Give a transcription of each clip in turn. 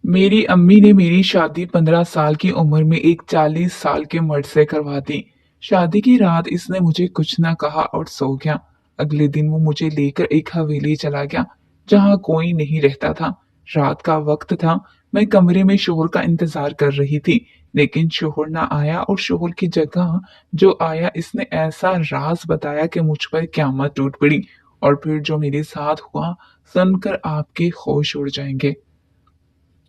मेरी अम्मी ने मेरी शादी 15 साल की उम्र में एक 40 साल के मर्द से करवा दी। शादी की रात इसने मुझे कुछ न कहा और सो गया। अगले दिन वो मुझे लेकर एक हवेली चला गया जहाँ कोई नहीं रहता था। रात का वक्त था। मैं कमरे में शोहर का इंतजार कर रही थी, लेकिन शोहर ना आया और शोहर की जगह जो आया इसने ऐसा राज बताया कि मुझ पर क़यामत टूट पड़ी। और फिर जो मेरे साथ हुआ सुनकर आपके होश उड़ जाएंगे।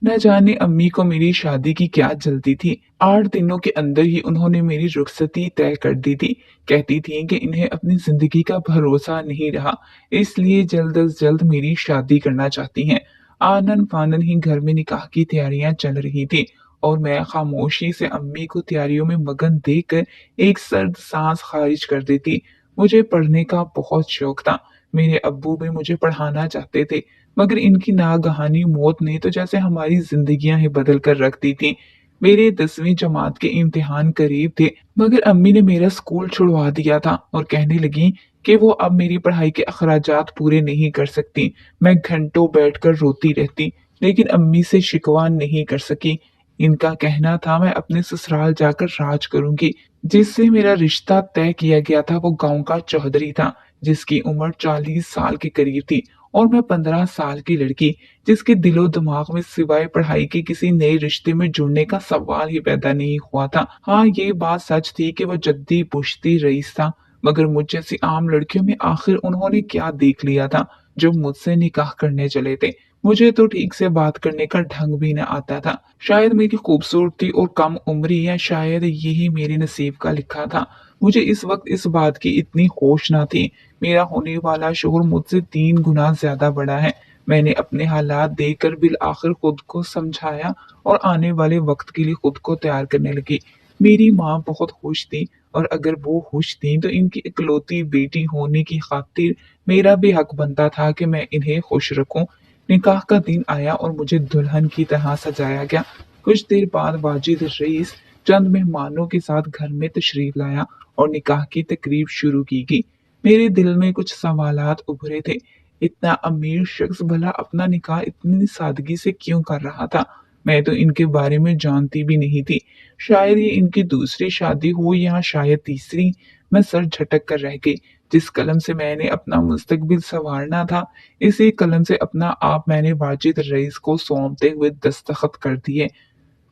न जाने अम्मी को मेरी शादी की क्या जल्दी थी। 8 दिनों के अंदर ही उन्होंने मेरी रुखसती तय कर दी थी। कहती थीं कि इन्हें अपनी जिंदगी का भरोसा नहीं रहा, इसलिए जल्द अज जल्द मेरी शादी करना चाहती हैं। आनन फानन ही घर में निकाह की तैयारियां चल रही थी और मैं खामोशी से अम्मी को तैयारियों में मगन देखकर एक सर्द सांस खारिज कर देती। मुझे पढ़ने का बहुत शौक था। मेरे अब्बू भी मुझे पढ़ाना चाहते थे, मगर इनकी नागहानी मौत ने तो जैसे हमारी जिंदगियां ही बदल कर रख दी थी। मेरे 10वीं जमात के इम्तिहान करीब थे, मगर अम्मी ने मेरा स्कूल छुड़वा दिया था और कहने लगी कि वो अब मेरी पढ़ाई के अखराजात पूरे नहीं कर सकती। मैं घंटों बैठकर रोती रहती, लेकिन अम्मी से शिकवा नहीं कर सकी। इनका कहना था मैं अपने ससुराल जाकर राज करूंगी। जिससे मेरा रिश्ता तय किया गया था वो गांव का चौधरी था, जिसकी उम्र 40 साल के करीब थी और मैं 15 साल की लड़की, जिसके दिलो दिमाग में सिवाय पढ़ाई के किसी नए रिश्ते में जुड़ने का सवाल ही पैदा नहीं हुआ था। हाँ, ये बात सच थी कि वो जद्दी पुश्ती रईस था, मगर मुझ जैसी आम लड़कियों में आखिर उन्होंने क्या देख लिया था जो मुझसे निकाह करने चले थे। मुझे तो ठीक से बात करने का ढंग भी न आता था। शायद मेरी खूबसूरती और कम उम्री या शायद यही मेरे नसीब का लिखा था। मुझे इस वक्त इस बात की इतनी होश न थी। मेरा होने वाला शोहर मुझसे 3 गुना ज्यादा बड़ा है। मैंने अपने हालात देखकर बिल आखिर खुद को समझाया और आने वाले वक्त के लिए खुद को तैयार करने लगी। मेरी माँ बहुत खुश थी और अगर वो खुश थी तो इनकी इकलौती बेटी होने की खातिर मेरा भी हक बनता था कि मैं इन्हें खुश रखूं। निकाह का दिन आया और मुझे दुल्हन की तरह सजाया गया। कुछ देर बाद वाजिद रईस चंद मेहमानों के साथ घर में तशरीफ लाया और निकाह की तकरीब शुरू की गई। मेरे दिल में कुछ सवालात उभरे थे। इतना अमीर शख्स भला अपना निकाह इतनी सादगी से क्यों कर रहा था? मैं तो इनके बारे में जानती भी नहीं थी। शायद ये इनकी दूसरी शादी हो या शायद तीसरी। मैं सर झटक कर रह गई। जिस कलम से मैंने अपना मुस्तकबिल संवारना था, इसी कलम से अपना आप मैंने वाजिद रईस को सौंपते हुए दस्तखत कर दिए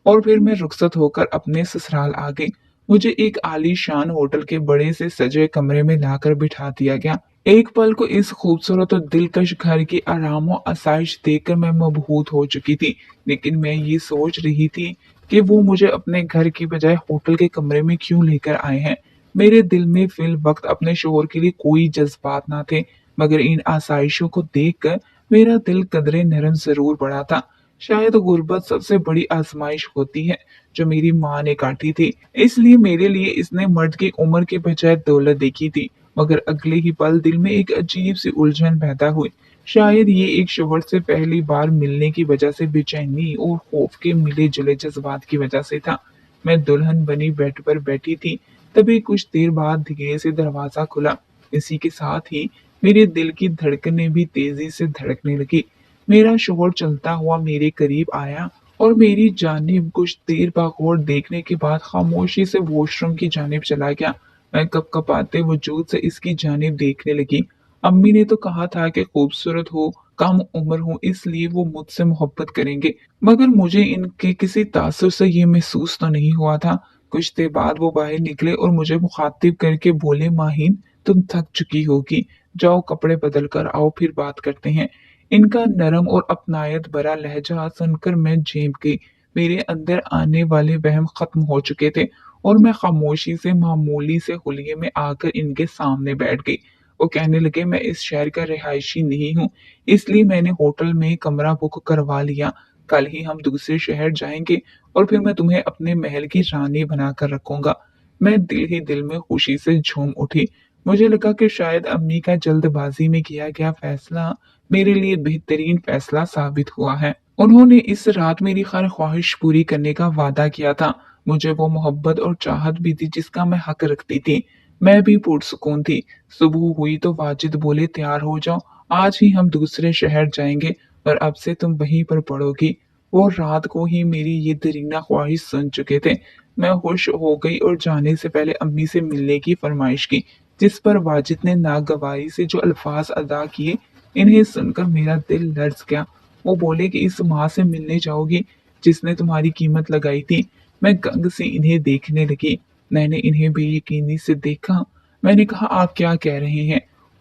और फिर मैं रुखसत होकर अपने ससुराल आ गई। मुझे एक आलीशान होटल के बड़े से सजे कमरे में लाकर बिठा दिया गया। एक पल को इस खूबसूरत और दिलकश घर की आराम और आसाइश देखकर मैं मबहूत हो चुकी थी, लेकिन मैं ये सोच रही थी कि वो मुझे अपने घर की बजाय होटल के कमरे में क्यों लेकर आए हैं। मेरे दिल में फिल वक्त अपने शोहर के लिए कोई जज्बात ना थे, मगर इन आसाइशों को देखकर मेरा दिल कदरे नरम जरूर पड़ा था। शायद गुर्बत सबसे बड़ी आजमाइश होती है जो मेरी माँ ने काटी थी, इसलिए मेरे लिए इसने मर्द की उम्र के बजाय दौलत देखी थी। मगर अगले ही पल दिल में एक अजीब सी उलझन पैदा हुई। शायद ये एक शोहर से पहली बार मिलने की वजह से बेचैनी और खौफ के मिले जुले जज्बात की वजह से था। मैं दुल्हन बनी बेड पर बैठी थी, तभी कुछ देर बाद धीरे से दरवाजा खुला। इसी के साथ ही मेरे दिल की धड़कनें भी तेजी से धड़कने लगी। मेरा शोहर चलता हुआ मेरे करीब आया और मेरी जानिब कुछ देर बगौर देखने के बाद खामोशी से वॉशरूम की जानिब चला गया। मैं कपकपाते वजूद से इसकी जानिब देखने लगी। अम्मी ने तो कहा था कि खूबसूरत हो, कम उम्र हो, इसलिए वो मुझसे मोहब्बत करेंगे, मगर मुझे इनके किसी तासुर से ये महसूस तो नहीं हुआ था। कुछ देर बाद वो बाहर निकले और मुझे मुखातिब करके बोले, माहिन तुम थक चुकी होगी, जाओ कपड़े बदल कर आओ, फिर बात करते हैं। इनका नरम और अपनायत भरा लहजा सुनकर मैं झेंप गई। मेरे अंदर आने वाले वहम खत्म हो चुके थे और मैं खामोशी से मामूली से हुलिये में आकर इनके सामने बैठ गई। वो कहने लगे, मैं इस शहर का रिहायशी नहीं हूँ, इसलिए मैंने होटल में कमरा बुक करवा लिया। कल ही हम दूसरे शहर जाएंगे और फिर मैं तुम्हें अपने महल की रानी बनाकर रखूंगा। मैं दिल ही दिल में खुशी से झूम उठी। मुझे लगा कि शायद अम्मी का जल्दबाजी में किया गया फैसला मेरे लिए बेहतरीन फैसला साबित हुआ है। उन्होंने इस रात मेरी हर ख्वाहिश पूरी करने का वादा किया था। मुझे वो मोहब्बत और चाहत भी थी जिसका मैं हक रखती थी। मैं भी पुरसुकून थी। सुबह हुई तो वाजिद बोले, तैयार हो जाओ, आज ही हम दूसरे शहर जाएंगे और अब से तुम वहीं पर पढ़ोगी। वो रात को ही मेरी ये दरीना ख्वाहिश सुन चुके थे। मैं खुश हो गई और जाने से पहले अम्मी से मिलने की फरमाइश की, जिस पर वाजिद ने नागवारी से जो अल्फाज अदा किए, इन्हें सुनकर मेरा दिल लर्ज गया। वो बोले कि इस माँ से मिलने जाओगी जिसने तुम्हारी कीमत लगाई थी। मैं गंग से इन्हें देखने लगी। मैंने इन्हें बेयकीनी से देखा। मैंने कहा, आप क्या कह रहे हैं?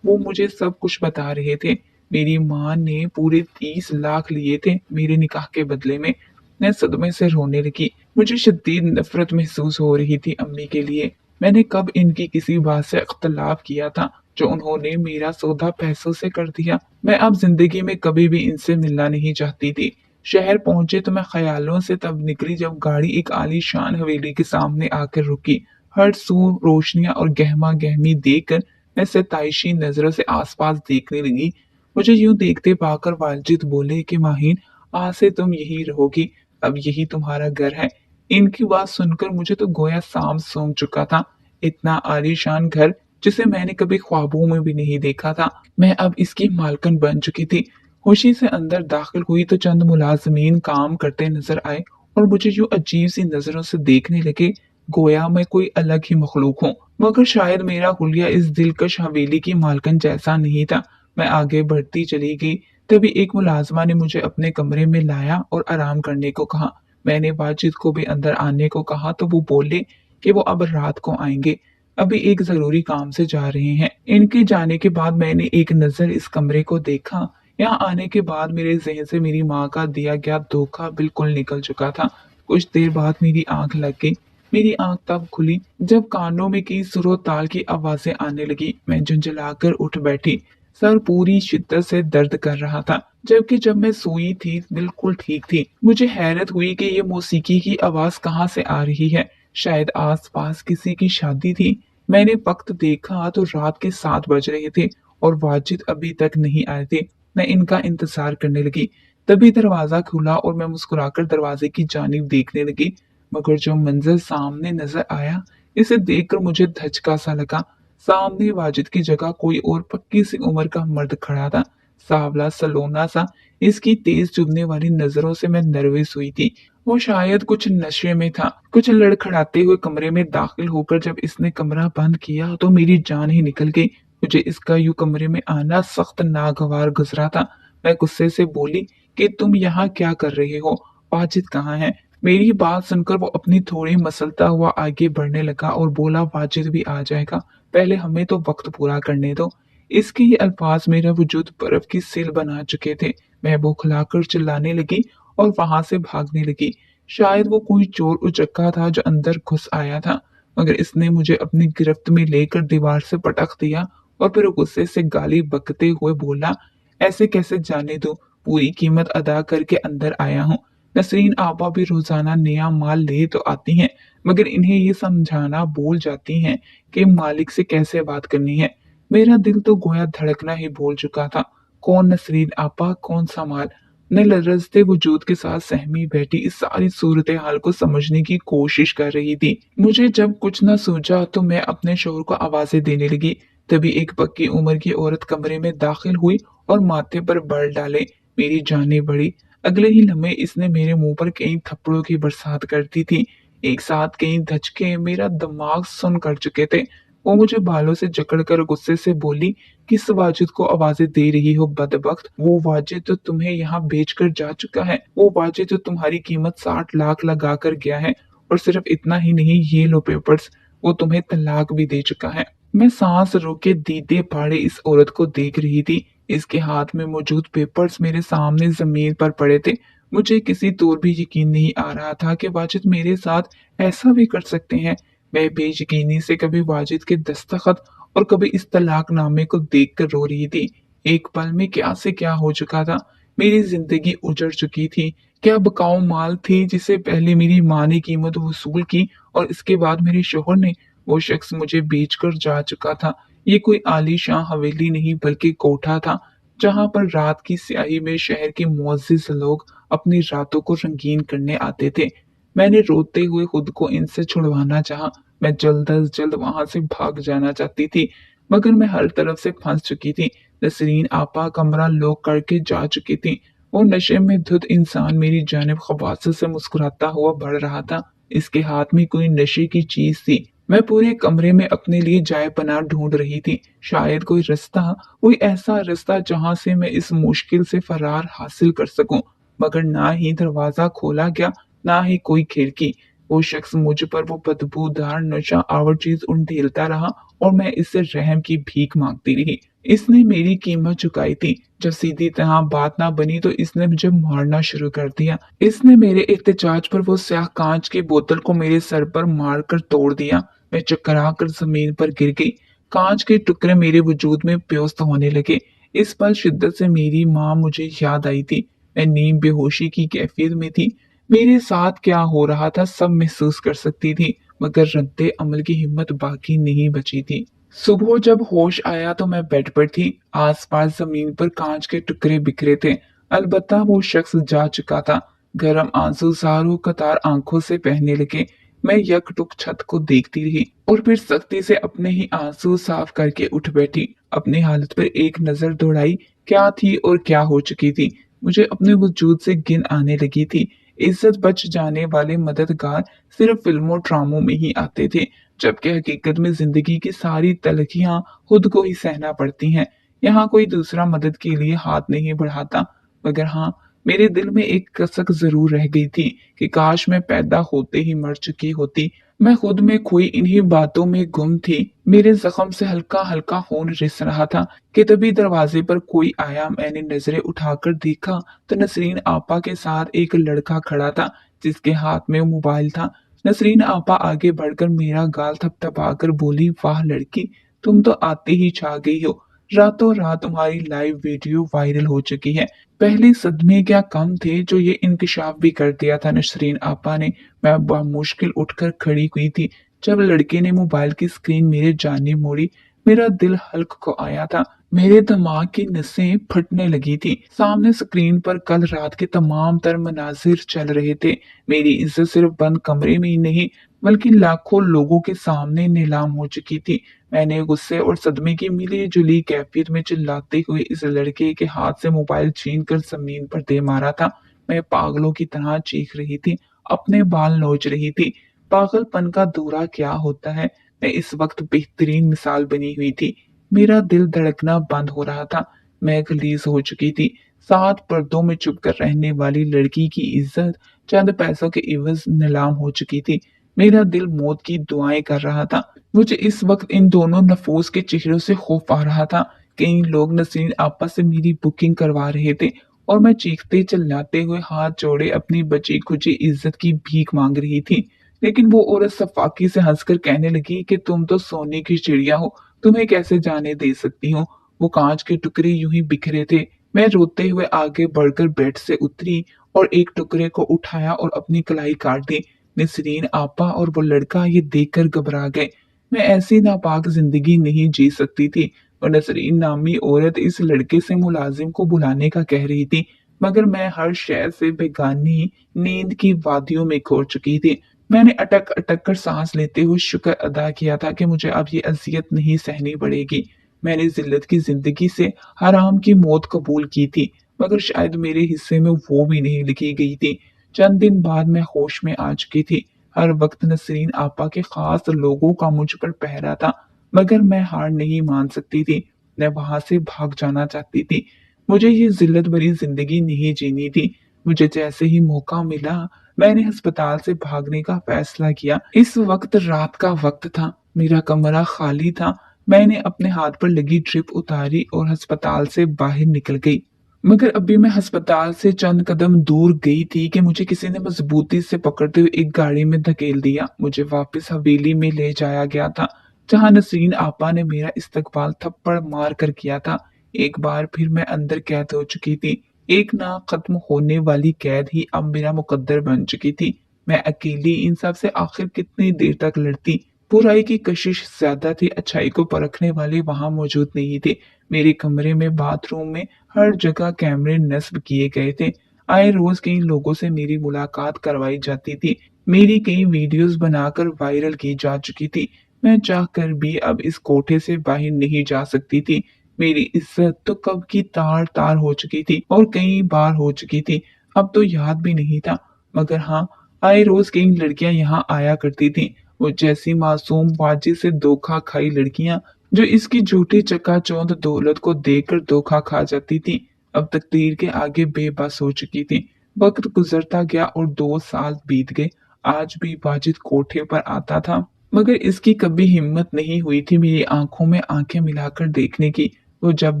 वो मुझे सब कुछ बता रहे थे। मेरी माँ ने पूरे 30 लाख लिए थे मेरे निकाह के बदले में। मैं सदमे से रोने लगी। मुझे शदीद नफरत महसूस हो रही थी अम्मी के लिए। मैंने कब इनकी किसी बात से इख्तलाफ किया था जो उन्होंने मेरा सौदा पैसों से कर दिया। मैं अब जिंदगी में कभी भी इनसे मिलना नहीं चाहती थी। शहर पहुंचे तो मैं ख्यालों से तब निकली जब गाड़ी एक आलीशान हवेली के सामने आकर रुकी। हर सू रोशनियां और गहमा गहमी देखकर मैं सताइशी नजरों से आसपास देखने लगी। मुझे यूं देखते पाकर वाजिद बोले कि माहीन, आज से तुम यही रहोगी, अब यही तुम्हारा घर है। इनकी बात सुनकर मुझे तो गोया सांप सूंघ चुका था। इतना आलीशान घर जिसे मैंने कभी ख्वाबों में भी नहीं देखा था, मैं अब इसकी मालकन बन चुकी थी। खुशी से अंदर दाखिल हुई तो चंद मुलाजमीन काम करते नजर आए और मुझे यूं अजीब सी नजरों से देखने लगे, गोया मैं कोई अलग ही मखलूक हूँ। मगर शायद मेरा हुलिया इस दिलकश हवेली की मालकन जैसा नहीं था। मैं आगे बढ़ती चली गई। तभी एक मुलाजमा ने मुझे अपने कमरे में लाया और आराम करने को कहा। मैंने वाजिद को भी अंदर आने को कहा तो वो बोले कि वो अब रात को आएंगे, अभी एक जरूरी काम से जा रहे हैं। इनके जाने के बाद मैंने एक नजर इस कमरे को देखा। यहाँ आने के बाद मेरे जहन से मेरी माँ का दिया गया धोखा बिल्कुल निकल चुका था। कुछ देर बाद मेरी आंख लग गई। मेरी आंख तब खुली जब कानों में कई सुरो ताल की आवाजें आने लगी। मैं झुंझलाकर उठ बैठी। सर पूरी शिद्दत से दर्द कर रहा था, जबकि जब मैं सोई थी बिल्कुल ठीक थी। मुझे हैरत हुई कि ये मौसीकी की आवाज कहाँ से आ रही है। शायद आसपास किसी की शादी थी। मैंने वक्त देखा तो रात के 7 बज रहे थे और वाजिद अभी तक नहीं आए थे। मैं इनका इंतजार करने लगी। तभी दरवाजा खुला और मैं मुस्कुराकर दरवाजे की जानिब देखने लगी। मगर जो मंजर सामने नजर आया, इसे देखकर मुझे धचका सा लगा। सामने वाजिद की जगह कोई और पक्की सी उम्र का मर्द खड़ा था, सांवला सलोना सा। इसकी तेज चुभने वाली नजरों से मैं नर्वस हुई थी। वो शायद कुछ नशे में था। कुछ लड़खड़ाते हुए कमरे में दाखिल होकर जब इसने कमरा बंद किया तो मेरी जान ही निकल गई। मुझे इसका यूं कमरे में आना सख्त नागवार गुजरा था। मैं गुस्से से बोली कि तुम यहाँ क्या कर रहे हो? वाजिद कहाँ है? मेरी बात सुनकर वो अपनी थोड़ी मसलता हुआ आगे बढ़ने लगा और बोला, वाजिद भी आ जाएगा, पहले हमें तो वक्त पूरा करने दो। इसके ये अल्फाज मेरा वजूद बर्फ की सिल बना चुके थे। मैं बौखलाकर चिल्लाने लगी और वहां से भागने लगी। शायद वो कोई चोर उचक्का था जो अंदर घुस आया था, मगर इसने मुझे अपनी गिरफ्त में लेकर दीवार से पटक दिया और फिर गुस्से से गाली बकते हुए बोला, ऐसे कैसे जाने दो, पूरी कीमत अदा करके अंदर आया हूँ। नसरीन आपा भी रोजाना नया माल ले तो आती हैं, मगर इन्हें ये समझाना भूल जाती हैं कि मालिक से कैसे बात करनी है। मेरा दिल तो गोया धड़कना ही भूल चुका था। कौन नसरीन आपा, कौन सा माल? मैं लरजते वजूद के साथ सहमी बैठी इस सारी सूरत हाल को समझने की कोशिश कर रही थी। मुझे जब कुछ न सूझा तो मैं अपने शोहर को आवाजें देने लगी। तभी एक पक्की उम्र की औरत कमरे में दाखिल हुई और माथे पर बल डाले। मेरी जाने बढ़ी। अगले ही लम्हे इसने मेरे मुंह पर कई थप्पड़ों की बरसात कर दी थी। एक साथ कई धचके मेरा दिमाग सुन कर चुके थे। वो मुझे बालों से जकड़कर गुस्से से बोली, किस वाजिद को आवाजें दे रही हो बदबख्त? वो वाजिद तो तुम्हें यहाँ बेचकर जा चुका है। वो वाजिद तो तुम्हारी कीमत 60 लाख लगा कर गया है। और सिर्फ इतना ही नहीं, ये लो पेपर्स, वो तुम्हें तलाक भी दे चुका है। मैं सांस रोके दीदे फाड़े इस औरत को देख रही थी। इसके हाथ में मौजूद पेपर्स मेरे सामने जमीन पर पड़े थे। मुझे किसी तौर भी यकीन नहीं आ रहा था कि वाजिद मेरे साथ ऐसा भी कर सकते हैं। मैं बेयकीनी से कभी वाजिद के दस्तखत और कभी इस तलाकनामे को देखकर रो रही थी। एक पल में क्या से क्या हो चुका था। मेरी जिंदगी उजड़ चुकी थी। क्या बकाऊ माल थी जिसे पहले मेरी माँ ने कीमत वसूल की और इसके बाद मेरे शोहर ने। वो शख्स मुझे बेचकर जा चुका था। ये कोई आलीशान हवेली नहीं बल्कि कोठा था, जहां पर रात की स्याही में शहर के मुअज्जिज लोग अपनी रातों को रंगीन करने आते थे। मैंने रोते हुए खुद को इनसे छुड़वाना चाहा। मैं जल्द अज जल्द वहां से भाग जाना चाहती थी, मगर मैं हर तरफ से फंस चुकी थी। नसरीन आपा कमरा लॉक करके जा चुकी थी। वो नशे में धुत इंसान मेरी जानिब खबासत से मुस्कुराता हुआ बढ़ रहा था। इसके हाथ में कोई नशे की चीज थी। मैं पूरे कमरे में अपने लिए जाए पनाह ढूंढ रही थी। शायद कोई रास्ता, कोई ऐसा रास्ता जहां से मैं इस मुश्किल से फरार हासिल कर सकूं। मगर ना ही दरवाजा खोला गया, ना ही कोई खिड़की। वो शख्स मुझ पर वो बदबूदार नशा आवर चीज उंडेलता रहा और मैं इससे रहम की भीख मांगती रही। इसने मेरी कीमत चुकाई थी। जब सीधी तरह बात ना बनी तो इसने मुझे मारना शुरू कर दिया। इसने मेरे एहतजाज पर वो स्याह कांच की बोतल को मेरे सर पर मारकर तोड़ दिया। मैं चकरा कर जमीन पर गिर गई। कांच के टुकड़े मेरे वजूद में प्योस्त होने लगे। इस पल शिद्दत से मेरी माँ मुझे याद आई थी। मैं नीम बेहोशी की कैफियत में थी। मेरे साथ क्या हो रहा था सब महसूस कर सकती थी, मगर रद्दे अमल की हिम्मत बाकी नहीं बची थी। सुबह जब होश आया तो मैं बेड पर थी। आसपास जमीन पर कांच के टुकड़े बिखरे थे। अलबत्ता वो शख्स जा चुका था। गर्म आंसू सारों कतार आंखों से बहने लगे। मैं यकटुक छत को देखती रही और फिर सख्ती से अपने ही आंसू साफ करके उठ बैठी। अपनी हालत पर एक नजर दौड़ाई। क्या थी और क्या हो चुकी थी। मुझे अपने वजूद से घिन आने लगी थी। इज्जत बच जाने वाले मददगार सिर्फ फिल्मों ड्रामों में ही आते थे, जबकि हकीकत में जिंदगी की सारी तलखियां खुद को ही सहना पड़ती हैं। यहाँ कोई दूसरा मदद के लिए हाथ नहीं बढ़ाता। मगर हाँ, मेरे दिल में एक कसक जरूर रह गई थी कि काश मैं पैदा होते ही मर चुकी होती। मैं खुद में खोई इन्हीं बातों में गुम थी। मेरे जख्म से हल्का हल्का खून रिस रहा था कि तभी दरवाजे पर कोई आया। मैंने नजरें उठाकर देखा तो नसरीन आपा के साथ एक लड़का खड़ा था, जिसके हाथ में मोबाइल था। नसरीन आपा आगे बढ़कर मेरा गाल थपथपाकर बोली, वाह लड़की, तुम तो आते ही छा गई हो। रातों रात तुम्हारी लाइव वीडियो वायरल हो चुकी है। पहले सदमे क्या कम थे जो ये इंकशाफ भी कर दिया था नसरीन आपा ने। मैं मुश्किल उठकर खड़ी हुई थी। जब लड़के ने मोबाइल की स्क्रीन मेरे जाने मोड़ी, मेरा दिल हल्क को आया था। मेरे दिमाग की नसें फटने लगी थी। सामने स्क्रीन पर कल रात के तमाम तर मनाजिर चल रहे थे। मेरी इज्जत सिर्फ बंद कमरे में ही नहीं, बल्कि लाखों लोगों के सामने नीलाम हो चुकी थी। मैंने गुस्से और सदमे की मिली जुली कैफियत में चिल्लाते हुए इस लड़के के हाथ से मोबाइल छीन कर जमीन पर दे मारा था। मैं पागलों की तरह चीख रही थी, अपने बाल नोच रही थी। पागलपन का दौरा क्या होता है, मैं इस वक्त बेहतरीन मिसाल बनी हुई थी। मेरा दिल धड़कना बंद हो रहा था। मैं गलीज हो चुकी थी। सात पर्दों में चुपकर रहने वाली लड़की की इज्जत चंद पैसों के इवज नीलाम हो चुकी थी। मेरा दिल मौत की दुआएं कर रहा था। मुझे इस वक्त इन दोनों नफूस के चेहरों से खौफ आ रहा था। कई लोग नसरीन आपस से मेरी बुकिंग करवा रहे थे और मैं चीखते चिल्लाते हुए हाथ जोड़े अपनी बची खुची इज्जत की भीख मांग रही थी। लेकिन वो औरत सफाकी से हंसकर कहने लगी कि तुम तो सोने की चिड़िया हो, तुम्हें कैसे जाने दे सकती हूँ। वो कांच के टुकड़े यूं ही बिखरे थे। मैं रोते हुए आगे बढ़कर बेड से उतरी और एक टुकड़े को उठाया और अपनी कलाई काट दी। नसरीन आपा और वो लड़का ये देखकर घबरा गए। मैं ऐसी नापाक जिंदगी नहीं जी सकती थी। और नसरीन नामी औरत इस लड़के से मुलाजिम को बुलाने का कह रही थी, मगर मैं हर शय से बेगानी नींद की वादियों में खो चुकी थी। मैंने अटक अटक कर सांस लेते हुए शुक्र अदा किया था कि मुझे अब ये अजियत नहीं सहनी पड़ेगी। मैंने जिल्लत की जिंदगी से हराम की मौत कबूल की थी, मगर शायद मेरे हिस्से में वो भी नहीं लिखी गई थी। चंद दिन बाद मैं होश में आ चुकी थी। हर वक्त नसरीन आपा के खास लोगों का मुझ पर पहरा था, मगर मैं हार नहीं मान सकती थी। मैं वहां से भाग जाना चाहती थी। मुझे ये जिल्लत भरी जिंदगी नहीं जीनी थी। मुझे जैसे ही मौका मिला, मैंने अस्पताल से भागने का फैसला किया। इस वक्त रात का वक्त था। मेरा कमरा खाली था। मैंने अपने हाथ पर लगी ड्रिप उतारी और अस्पताल से बाहर निकल गई। मगर अभी मैं अस्पताल से चंद कदम दूर गई थी कि मुझे किसी ने मजबूती से पकड़ते हुए एक गाड़ी में धकेल दिया। मुझे वापस हवेली में ले जाया गया था, जहां नसरीन आपा ने मेरा इस्तकबाल थप्पड़ मार कर किया था। एक बार फिर मैं अंदर कैद हो चुकी थी। एक ना खत्म होने वाली कैद ही अब मेरा मुकद्दर बन चुकी थी। मैं अकेली इन सब से आखिर कितनी देर तक लड़ती। बुराई की कशिश ज्यादा थी, अच्छाई को परखने वाले वहां मौजूद नहीं थे। मेरे कमरे में, बाथरूम में, हर जगह कैमरे नस्ब किए गए थे। आए रोज कई लोगों से मेरी मुलाकात करवाई जाती थी। मेरी कई वीडियोस बनाकर वायरल की जा चुकी थी। मैं चाह कर भी अब इस कोठे से बाहर नहीं जा सकती थी। मेरी इज्जत तो कब की तार तार हो चुकी थी और कई बार हो चुकी थी। अब तो याद भी नहीं था। मगर हाँ, आए रोज कई लड़कियां यहाँ आया करती थी, वो जैसी मासूम बाजी से धोखा खाई लड़कियां जो इसकी झूठी चकाचौंध दौलत को देखकर धोखा खा जाती थी। अब तकदीर के आगे बेबस हो चुकी थी। वक्त गुजरता गया और 2 साल बीत गए। आज भी वाजिद कोठे पर आता था, मगर इसकी कभी हिम्मत नहीं हुई थी मेरी आंखों में आंखें मिलाकर देखने की। वो जब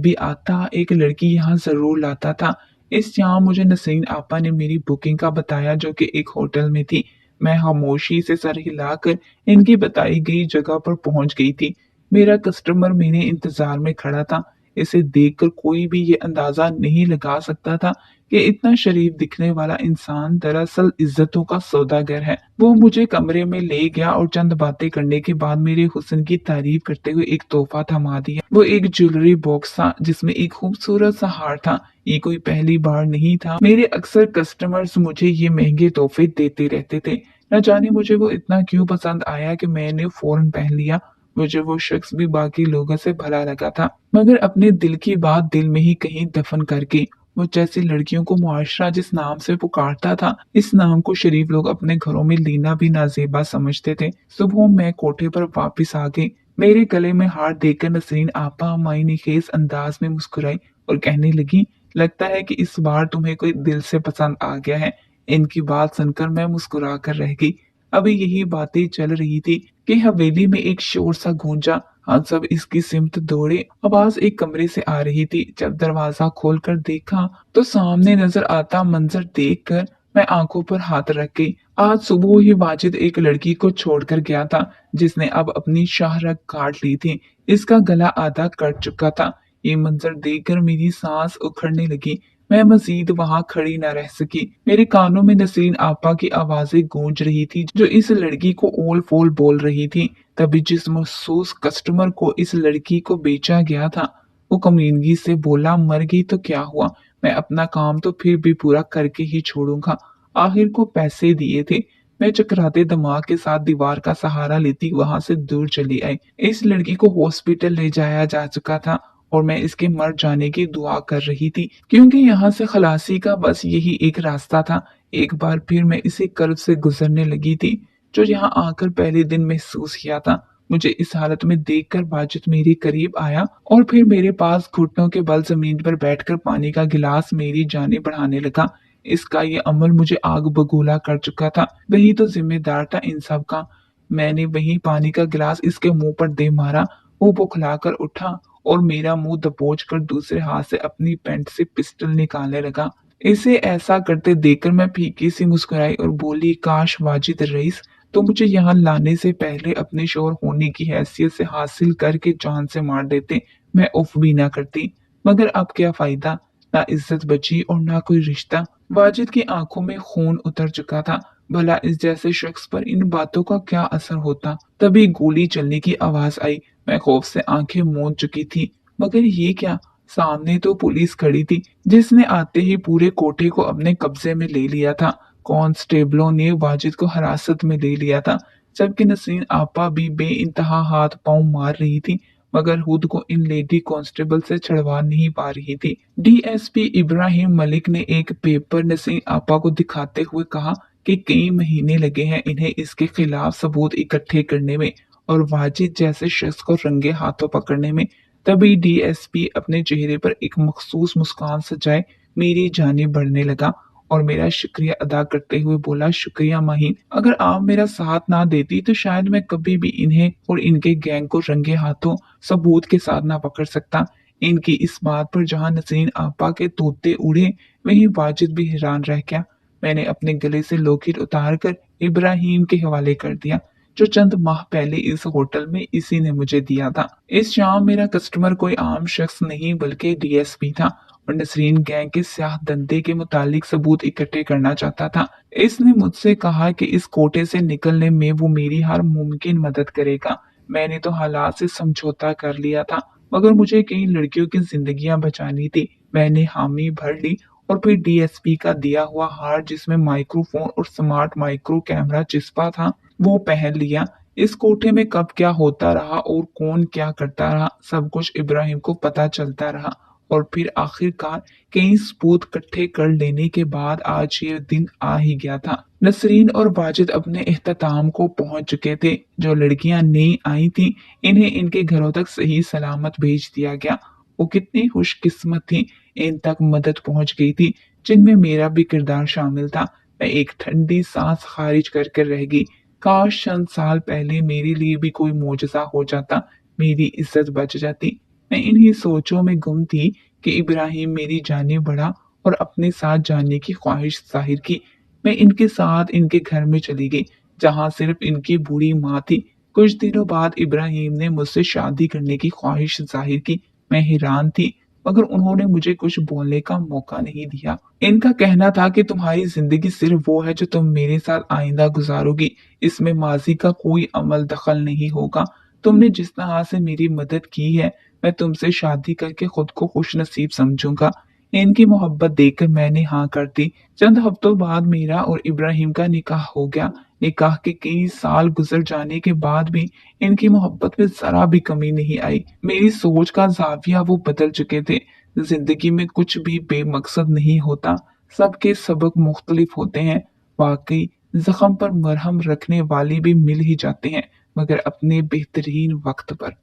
भी आता एक लड़की यहाँ जरूर लाता था। इस शाम मुझे नसीन आपा ने मेरी बुकिंग का बताया, जो कि एक होटल में थी। मैं खामोशी से सर हिलाकर इनकी बताई गई जगह पर पहुंच गई थी। मेरा कस्टमर मेरे इंतजार में खड़ा था। इसे देखकर कोई भी ये अंदाजा नहीं लगा सकता था कि इतना शरीफ दिखने वाला इंसान दरअसल इज्जतों का सौदागर है। वो मुझे कमरे में ले गया और चंद बातें करने के बाद मेरे हुस्न की तारीफ करते हुए एक तोहफा थमा दिया। वो एक ज्वेलरी बॉक्स था जिसमें एक खूबसूरत सा हार था। ये कोई पहली बार नहीं था। मेरे अक्सर कस्टमर्स मुझे ये महंगे तोहफे देते रहते थे। न जाने मुझे वो इतना क्यों पसंद आया कि मैंने फौरन पहन लिया। मुझे वो शख्स भी बाकी लोगों से भला लगा था, मगर अपने दिल की बात दिल में ही कहीं दफन करके। वो जैसी लड़कियों को मुआशरा जिस नाम से पुकारता था, इस नाम को शरीफ लोग अपने घरों में लेना भी नाजेबा समझते थे। सुबह मैं कोठे पर वापस आ गई। मेरे गले में हार देखकर नसरीन आपा मायने खेज अंदाज में मुस्कुराई और कहने लगी, लगता है कि इस बार तुम्हें कोई दिल से पसंद आ गया है। इनकी बात सुनकर मैं मुस्कुरा कर रह गई। अभी यही बातें चल रही थी कि हवेली में एक शोर सा गूंजा। हम सब इसकी सिमत दौड़े। आवाज एक कमरे से आ रही थी। जब दरवाजा खोलकर देखा तो सामने नजर आता मंजर देखकर मैं आंखों पर हाथ रख गई। आज सुबह ही वाजिद एक लड़की को छोड़कर गया था, जिसने अब अपनी शाहरग काट ली थी। इसका गला आधा कट चुका था। ये मंजर देखकर मेरी सांस उखड़ने लगी। मैं मजीद वहां खड़ी न रह सकी। मेरे कानों में नसीन आपा की आवाजें गूंज रही थी, जो इस लड़की को ओल फोल बोल रही थी। तभी जिस मखसूस कस्टमर को इस लड़की को बेचा गया था, वो कमीनगी से बोला, मर गई तो क्या हुआ, मैं अपना काम तो फिर भी पूरा करके ही छोड़ूंगा। आखिर को पैसे दिए थे। मैं चकराते दिमाग के साथ दीवार का सहारा लेती वहां से दूर चली आई। इस लड़की को हॉस्पिटल ले जाया जा चुका था और मैं इसके मर जाने की दुआ कर रही थी, क्योंकि यहाँ से खलासी का बस यही एक रास्ता था। एक बार फिर मैं इसी कर्ब से गुजरने लगी थी, जो यहाँ आकर पहले दिन महसूस किया था। मुझे इस हालत में देखकर वाजिद मेरे करीब आया और फिर मेरे पास घुटनों के बल जमीन पर बैठकर पानी का गिलास मेरी जानिब बढ़ाने लगा। इसका ये अमल मुझे आग बगूला कर चुका था। वही तो जिम्मेदार था इन सब का। मैंने वही पानी का गिलास इसके मुंह पर दे मारा। वो बुखलाकर उठा और मेरा मुंह दबोच कर दूसरे हाथ से अपनी पैंट से पिस्टल निकालने लगा। इसे ऐसा करते देखकर मैं फीकी सी मुस्कुराई और बोली, काश वाजिद रईस तो मुझे यहाँ लाने से पहले अपने शोहर होने की हैसियत से हासिल करके जान से मार देते, मैं उफ भी ना करती। मगर अब क्या फायदा, ना इज्जत बची और ना कोई रिश्ता। वाजिद की आंखों में खून उतर चुका था। भला इस जैसे शख्स पर इन बातों का क्या असर होता। तभी गोली चलने की आवाज आई। मैं खौफ से आंखें मूंद चुकी थी, मगर ये क्या, सामने तो पुलिस खड़ी थी, जिसने आते ही पूरे कोठे को अपने कब्जे में ले लिया था। कांस्टेबलों ने वाजिद को हिरासत में ले लिया था, जबकि नसीन आपा भी बेइंतहा हाथ पांव मार रही थी, मगर खुद को इन लेडी कांस्टेबल से छुड़वा नहीं पा रही थी। डीएसपी इब्राहिम मलिक ने एक पेपर नसीन आपा को दिखाते हुए कहा कि कई महीने लगे हैं इन्हें इसके खिलाफ सबूत इकट्ठे करने में और वाजिद जैसे शख्स को रंगे हाथों पकड़ने में। तभी डीएसपी अपने चेहरे पर एक मखसूस मुस्कान सजाए मेरी जानिब बढ़ने लगा और मेरा शुक्रिया अदा करते हुए बोला, शुक्रिया माहिन, अगर आप मेरा साथ ना देती तो शायद मैं कभी भी इन्हें और इनके गैंग को रंगे हाथों सबूत के साथ ना पकड़ सकता। इनकी इस बात पर जहां नसरीन आपा के तोते उड़े, वहीं वाजिद भी हैरान रह गया। मैंने अपने गले से लोकेट उतार कर इब्राहिम के हवाले कर दिया, जो चंद माह पहले इस होटल में इसी ने मुझे दिया था। इस शाम मेरा कस्टमर कोई आम शख्स नहीं बल्कि डीएसपी था और नसरीन गैंग के स्याह धंधे के मुतालिक सबूत इकट्ठे करना चाहता था। इसने मुझसे कहा कि इस कोटे से निकलने में वो मेरी हर मुमकिन मदद करेगा। मैंने तो हालात से समझौता कर लिया था, मगर मुझे कई लड़कियों की जिंदगियां बचानी थी। मैंने हामी भर ली और फिर डीएसपी का दिया हुआ हार, जिसमें माइक्रोफोन और स्मार्ट माइक्रो कैमरा चिस्पा था, वो पहन लिया। इस कोठे में कब क्या होता रहा और कौन क्या करता रहा, सब कुछ इब्राहिम को पता चलता रहा। और फिर आखिरकार कई सबूत इकट्ठे कर लेने के बाद आज ये दिन आ ही गया था। नसरीन और वाजिद अपने इख्तिताम को पहुंच चुके थे। जो लड़कियां नई आई थी, इन्हें इनके घरों तक सही सलामत भेज दिया गया। वो कितनी खुशकिस्मत थी, इन तक मदद पहुंच गई थी, जिनमें मेरा भी किरदार शामिल था। मैं एक ठंडी सांस खारिज करके रह गई। काश चंद साल पहले मेरे लिए भी कोई मोजज़ा हो जाता, मेरी इज्जत बच जाती। मैं इन्हीं सोचों में गुम थी कि इब्राहिम मेरी जाने बढ़ा और अपने साथ जाने की ख्वाहिश जाहिर की। मैं इनके साथ इनके घर में चली गई, जहाँ सिर्फ इनकी बूढ़ी माँ थी। कुछ दिनों बाद इब्राहिम ने मुझसे शादी करने की ख्वाहिश जाहिर की। मैं हैरान थी, मगर उन्होंने मुझे कुछ बोलने का मौका नहीं दिया। इनका कहना था कि तुम्हारी जिंदगी सिर्फ वो है जो तुम मेरे साथ आइंदा गुजारोगी, इसमें माजी का कोई अमल दखल नहीं होगा। तुमने जिस तरह से मेरी मदद की है, मैं तुमसे शादी करके खुद को खुश नसीब समझूंगा। इनकी मोहब्बत देखकर मैंने हाँ कर दी। चंद हफ्तों बाद मेरा और इब्राहिम का निकाह हो गया। निकाह के कई साल गुजर जाने के बाद भी इनकी मोहब्बत में जरा भी कमी नहीं आई। मेरी सोच का जाविया वो बदल चुके थे। जिंदगी में कुछ भी बेमकसद नहीं होता, सबके सबक मुख्तलिफ होते हैं। वाकई जख्म पर मरहम रखने वाले भी मिल ही जाते हैं, मगर अपने बेहतरीन वक्त पर।